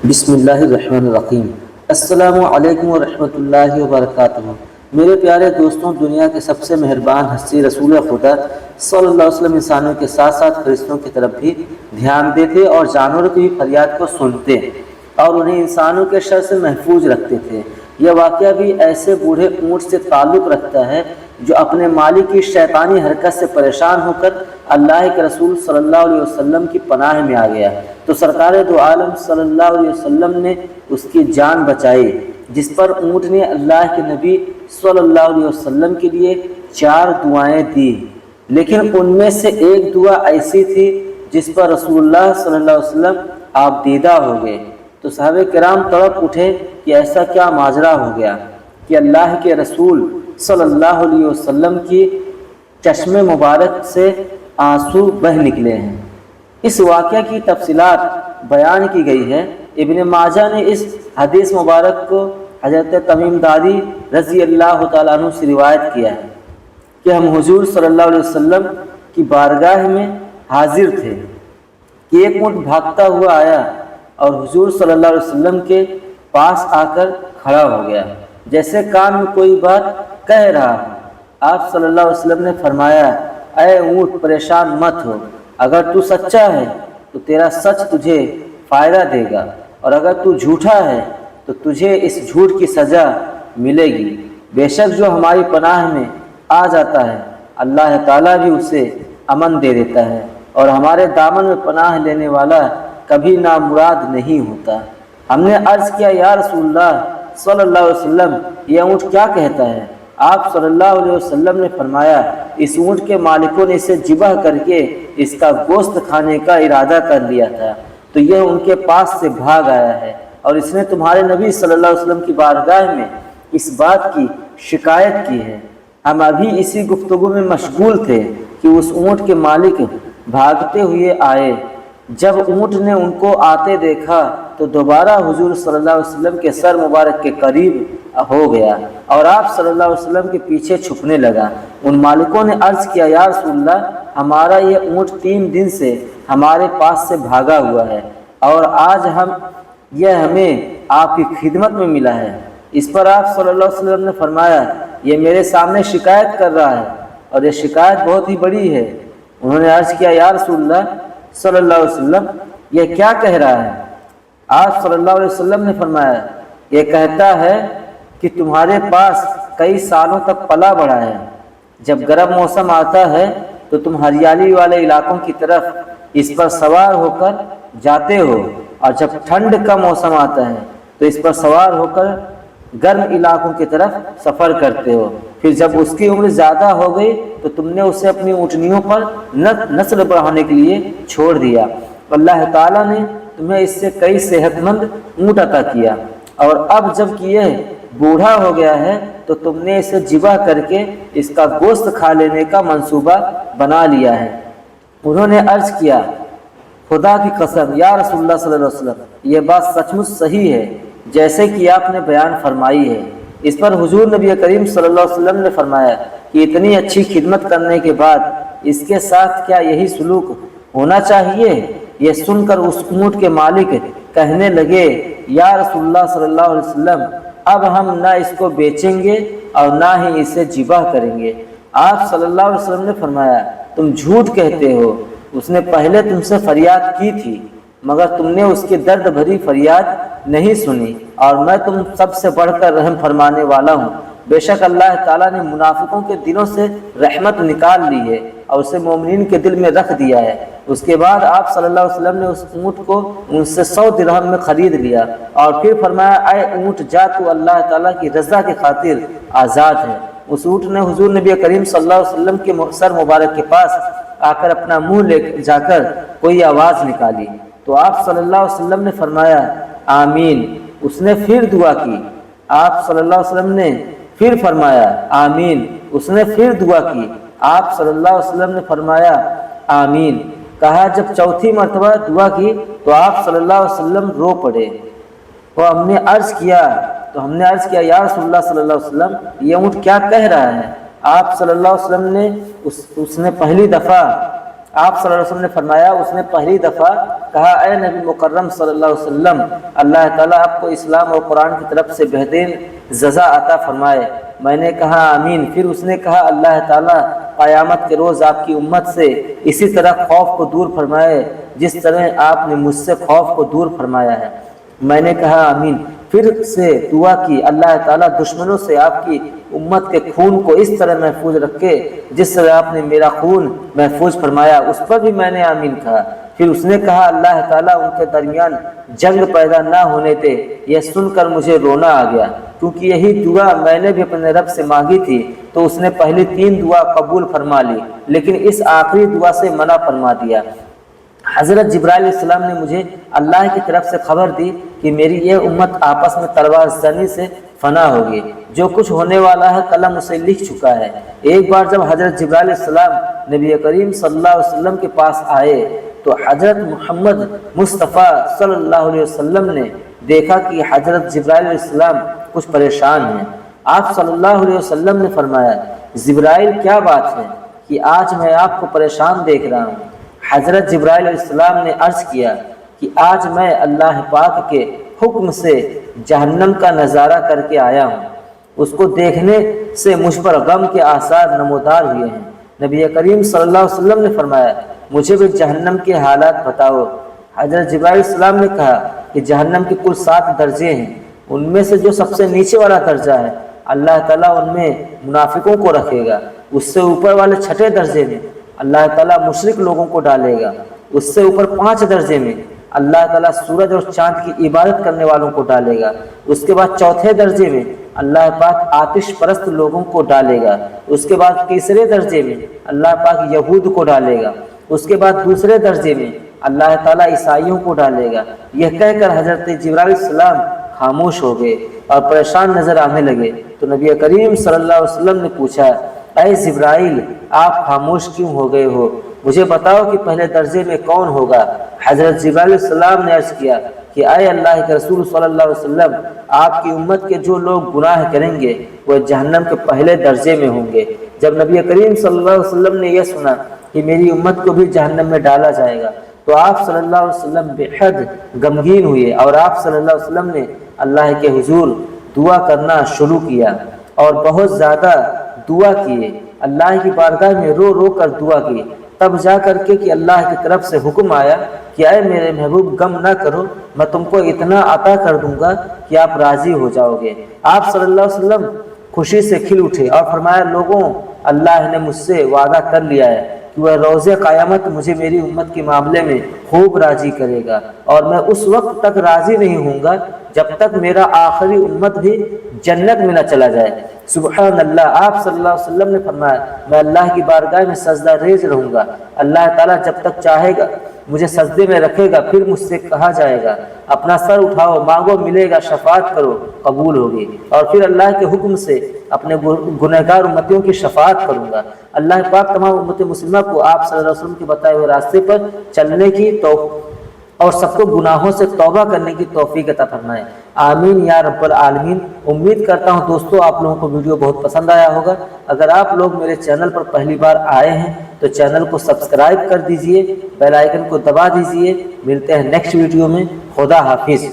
بسم اللہ الرحمن الرحیم۔ السلام علیکم ورحمۃ اللہ وبرکاتہ۔ میرے پیارے دوستوں، دنیا کے سب سے مہربان ہستی رسول خدا صلی اللہ علیہ وسلم انسانوں کے ساتھ ساتھ فرشتوں کی طرف بھی دھیان دیتے اور جانوروں کی بھی فریاد کو سنتے اور انہیں انسانوں کے شر سے محفوظ رکھتے تھے۔ یہ واقعہ بھی ایسے بوڑھے اونٹ سے تعلق رکھتا ہے جو اپنے مالک کی شیطانی حرکت سے پریشان ہو کر اللہ کے رسول صلی اللہ علیہ وسلم کی پناہ میں آ گیا تو سرکار دو عالم صلی اللہ علیہ وسلم نے اس کی جان بچائی، جس پر اونٹ نے اللہ کے نبی صلی اللہ علیہ وسلم کے لیے 4 دعائیں دی، لیکن ان میں سے ایک دعا ایسی تھی جس پر رسول اللہ صلی اللہ علیہ وسلم آپ دیدہ ہو گئے تو صحابہ کرام تڑپ اٹھے کہ ایسا کیا ماجرا ہو گیا کہ اللہ کے رسول صلی اللہ علیہ وسلم کی چشم مبارک سے آنسو بہہ نکلے ہیں۔ اس واقعہ کی تفصیلات بیان کی گئی ہے۔ ابن ماجہ نے اس حدیث مبارک کو حضرت تمیم داری رضی اللہ تعالیٰ عنہ سے روایت کیا ہے کہ ہم حضور صلی اللہ علیہ وسلم کی بارگاہ میں حاضر تھے کہ ایک اونٹ بھاگتا ہوا آیا اور حضور صلی اللہ علیہ وسلم کے پاس آ کر کھڑا ہو گیا، جیسے کان میں کوئی بات کہہ رہا ہے۔ آپ صلی اللہ علیہ وسلم نے فرمایا، اے اونٹ پریشان مت ہو، اگر تو سچا ہے تو تیرا سچ تجھے فائدہ دے گا، اور اگر تو جھوٹا ہے تو تجھے اس جھوٹ کی سزا ملے گی۔ بے شک جو ہماری پناہ میں آ جاتا ہے اللہ تعالیٰ بھی اسے امن دے دیتا ہے، اور ہمارے دامن میں پناہ لینے والا کبھی نامراد نہیں ہوتا۔ ہم نے عرض کیا، یا رسول اللہ صلی اللہ علیہ وسلم، یہ اونٹ کیا کہتا ہے؟ آپ صلی اللہ علیہ وسلم نے فرمایا، اس اونٹ کے مالکوں نے اسے ذبح کر کے اس کا گوشت کھانے کا ارادہ کر لیا تھا تو یہ ان کے پاس سے بھاگ آیا ہے، اور اس نے تمہارے نبی صلی اللہ علیہ وسلم کی بارگاہ میں اس بات کی شکایت کی ہے۔ ہم ابھی اسی گفتگو میں مشغول تھے کہ اس اونٹ کے مالک بھاگتے ہوئے آئے۔ جب اونٹ نے ان کو آتے دیکھا تو دوبارہ حضور صلی اللہ علیہ وسلم کے سر مبارک کے قریب ہو گیا اور آپ صلی اللہ علیہ وسلم کے پیچھے چھپنے لگا۔ ان مالکوں نے عرض کیا، یا رسول اللہ، ہمارا یہ اونٹ 3 دن سے ہمارے پاس سے بھاگا ہوا ہے اور آج یہ ہمیں آپ کی خدمت میں ملا ہے۔ اس پر آپ صلی اللہ علیہ وسلم نے فرمایا، یہ میرے سامنے شکایت کر رہا ہے اور یہ شکایت بہت ہی بڑی ہے۔ انہوں نے عرض کیا، یا رسول اللہ صلی اللہ علیہ وسلم، یہ کیا کہہ رہا ہے؟ آپ صلی اللہ علیہ وسلم نے فرمایا، یہ کہتا ہے کہ تمہارے پاس کئی سالوں تک پلا بڑھا ہے، جب گرم موسم آتا ہے تو تم ہریالی والے علاقوں کی طرف اس پر سوار ہو کر جاتے ہو، اور جب ٹھنڈ کا موسم آتا ہے تو اس پر سوار ہو کر گرم علاقوں کی طرف سفر کرتے ہو۔ پھر جب اس کی عمر زیادہ ہو گئی تو تم نے اسے اپنی اونٹنیوں پر نسل بڑھانے کے لیے چھوڑ دیا۔ اللہ تعالیٰ نے تمہیں اس سے کئی صحت مند اونٹ عطا کیا، اور اب جب کہ یہ بوڑھا ہو گیا ہے تو تم نے اسے ذبح کر کے اس کا گوشت کھا لینے کا منصوبہ بنا لیا ہے۔ انہوں نے عرض کیا، خدا کی قسم یا رسول اللہ صلی اللہ علیہ وسلم، یہ بات سچ مچ صحیح ہے جیسے کہ آپ نے بیان فرمائی ہے۔ اس پر حضور نبی کریم صلی اللہ علیہ وسلم نے فرمایا کہ اتنی اچھی خدمت کرنے کے بعد اس کے ساتھ کیا یہی سلوک ہونا چاہیے؟ یہ سن کر اس اونٹ کے مالک کہنے لگے، یا رسول اللہ صلی اللہ علیہ وسلم، اب ہم نہ اس کو بیچیں گے اور نہ ہی اسے ذبح کریں گے۔ آپ صلی اللہ علیہ وسلم نے فرمایا، تم جھوٹ کہتے ہو، اس نے پہلے تم سے فریاد کی تھی مگر تم نے اس کی درد بھری فریاد نہیں سنی، اور میں تم سب سے بڑھ کر رحم فرمانے والا ہوں۔ بے شک اللہ تعالیٰ نے منافقوں کے دلوں سے رحمت نکال لی ہے اور اسے مومنین کے دل میں رکھ دیا ہے۔ اس کے بعد آپ صلی اللہ علیہ وسلم نے اس اونٹ کو ان سے 100 درہم میں خرید لیا اور پھر فرمایا، اے اونٹ جا، تو اللہ تعالیٰ کی رضا کی خاطر آزاد ہے۔ اس اونٹ نے حضور نبی کریم صلی اللہ علیہ وسلم کے سر مبارک کے پاس آ کر اپنا منہ لے جا کر کوئی آواز نکالی تو آپ صلی اللہ علیہ وسلم نے فرمایا، آمین۔ اس نے پھر دعا کی، آپ صلی اللہ علیہ وسلم نے پھر فرمایا، آمین۔ اس نے پھر دعا کی، آپ صلی اللہ علیہ وسلم نے فرمایا، آمین۔ کہا جب چوتھی مرتبہ دعا کی تو آپ صلی اللہ علیہ وسلم رو پڑے۔ ہم نے عرض کیا، یا رسول اللہ صلی اللہ علیہ وسلم، یہ اونٹ کیا کہہ رہا ہے؟ آپ صلی اللہ علیہ وسلم نے اس نے پہلی دفعہ آپ صلی اللہ علیہ وسلم نے فرمایا، اس نے پہلی دفعہ کہا اے نبی مکرم صلی اللہ علیہ وسلم، اللہ تعالیٰ آپ کو اسلام اور قرآن کی طرف سے بہترین جزا عطا فرمائے۔ میں نے کہا آمین۔ پھر اس نے کہا اللہ تعالیٰ قیامت کے روز آپ کی امت سے اسی طرح خوف کو دور فرمائے جس طرح آپ نے مجھ سے خوف کو دور فرمایا ہے۔ میں نے کہا آمین۔ پھر سے دعا کی اللہ تعالیٰ دشمنوں سے آپ کی امت کے خون کو اس طرح محفوظ رکھے جس طرح آپ نے میرا خون محفوظ فرمایا، اس پر بھی میں نے آمین کہا۔ پھر اس نے کہا اللہ تعالیٰ ان کے درمیان جنگ پیدا نہ ہونے دے۔ یہ سن کر مجھے رونا آ گیا، کیونکہ یہی دعا میں نے بھی اپنے رب سے مانگی تھی، تو اس نے پہلی 3 دعا قبول فرما لی لیکن اس آخری دعا سے منع فرما دیا۔ حضرت جبرائیل علیہ السلام نے مجھے اللہ کی طرف سے خبر دی کہ میری یہ امت آپس میں تلوار زنی سے فنا ہوگی، جو کچھ ہونے والا ہے قلم اسے لکھ چکا ہے۔ ایک بار جب حضرت جبرائیل علیہ السلام نبی کریم صلی اللہ علیہ وسلم کے پاس آئے تو حضرت محمد مصطفیٰ صلی اللہ علیہ وسلم نے دیکھا کہ حضرت جبرائیل علیہ السلام کچھ پریشان ہیں۔ آپ صلی اللہ علیہ وسلم نے فرمایا جبرائیل کیا بات ہے کہ آج میں آپ کو پریشان دیکھ رہا ہوں؟ حضرت جبرائیل علیہ السلام نے عرض کیا کہ آج میں اللہ پاک کے حکم سے جہنم کا نظارہ کر کے آیا ہوں، اس کو دیکھنے سے مجھ پر غم کے آثار نمودار ہوئے ہیں۔ نبی کریم صلی اللہ علیہ وسلم نے فرمایا مجھے بھی جہنم کے حالات بتاؤ۔ حضرت جبرائیل علیہ السلام نے کہا کہ جہنم کے کل 7 درجے ہیں، ان میں سے جو سب سے نیچے والا درجہ ہے اللہ تعالیٰ ان میں منافقوں کو رکھے گا، اس سے اوپر والے 6 درجے میں اللہ تعالیٰ مشرک لوگوں کو ڈالے گا، اس سے اوپر 5 درجے میں اللہ تعالیٰ سورج اور چاند کی عبادت کرنے والوں کو ڈالے گا، اس کے بعد 4 درجے میں اللہ پاک آتش پرست لوگوں کو ڈالے گا، اس کے بعد 3 درجے میں اللہ پاک یہود کو ڈالے گا، اس کے بعد 2 درجے میں اللہ تعالیٰ عیسائیوں کو ڈالے گا۔ یہ کہہ کر حضرت جبرائیل علیہ السلام خاموش ہو گئے اور پریشان نظر آنے لگے، تو نبی کریم صلی اللہ علیہ وسلم نے پوچھا اے جبرائیل آپ خاموش کیوں ہو گئے ہو؟ مجھے بتاؤ کہ پہلے درجے میں کون ہوگا؟ حضرت جبرائیل علیہ السلام نے عرض کیا کہ اے اللہ کے رسول صلی اللہ علیہ وسلم، آپ کی امت کے جو لوگ گناہ کریں گے وہ جہنم کے پہلے درجے میں ہوں گے۔ جب نبی کریم صلی اللہ علیہ وسلم نے یہ سنا کہ میری امت کو بھی جہنم میں ڈالا جائے گا تو آپ صلی اللہ علیہ وسلم بے حد غمگین ہوئے اور آپ صلی اللہ علیہ وسلم نے اللہ کے حضور دعا کرنا شروع کیا اور بہت زیادہ دعا کیے، اللہ کی بارگاہ میں رو رو کر دعا کی، تب جا کر کے کہ اللہ کی طرف سے حکم آیا کہ اے میرے محبوب غم نہ کرو، میں تم کو اتنا عطا کر دوں گا کہ آپ راضی ہو جاؤ گے۔ آپ صلی اللہ علیہ وسلم خوشی سے کھل اٹھے اور فرمایا لوگوں، اللہ نے مجھ سے وعدہ کر لیا ہے کہ وہ روز قیامت مجھے میری امت کے معاملے میں خوب راضی کرے گا، اور میں اس وقت تک راضی نہیں ہوں گا جب تک میرا آخری امت بھی جنت میں نہ چلا جائے۔ سبحان اللہ۔ آپ صلی اللہ علیہ وسلم نے فرمایا میں اللہ کی بارگاہ میں سجدہ ریز رہوں گا، اللہ تعالیٰ جب تک چاہے گا مجھے سجدے میں رکھے گا، پھر مجھ سے کہا جائے گا اپنا سر اٹھاؤ، مانگو ملے گا، شفاعت کرو قبول ہوگی، اور پھر اللہ کے حکم سے اپنے گنہگار امتیوں کی شفاعت کروں گا۔ اللہ پاک تمام امت مسلمہ کو آپ صلی اللہ علیہ وسلم کے بتائے ہوئے راستے پر چلنے کی اور سب کو گناہوں سے توبہ کرنے کی توفیق عطا فرمائے، آمین یا رب العالمین۔ امید کرتا ہوں دوستو آپ لوگوں کو ویڈیو بہت پسند آیا ہوگا۔ اگر آپ لوگ میرے چینل پر پہلی بار آئے ہیں تو چینل کو سبسکرائب کر دیجئے، بیل آئیکن کو دبا دیجئے۔ ملتے ہیں نیکسٹ ویڈیو میں، خدا حافظ۔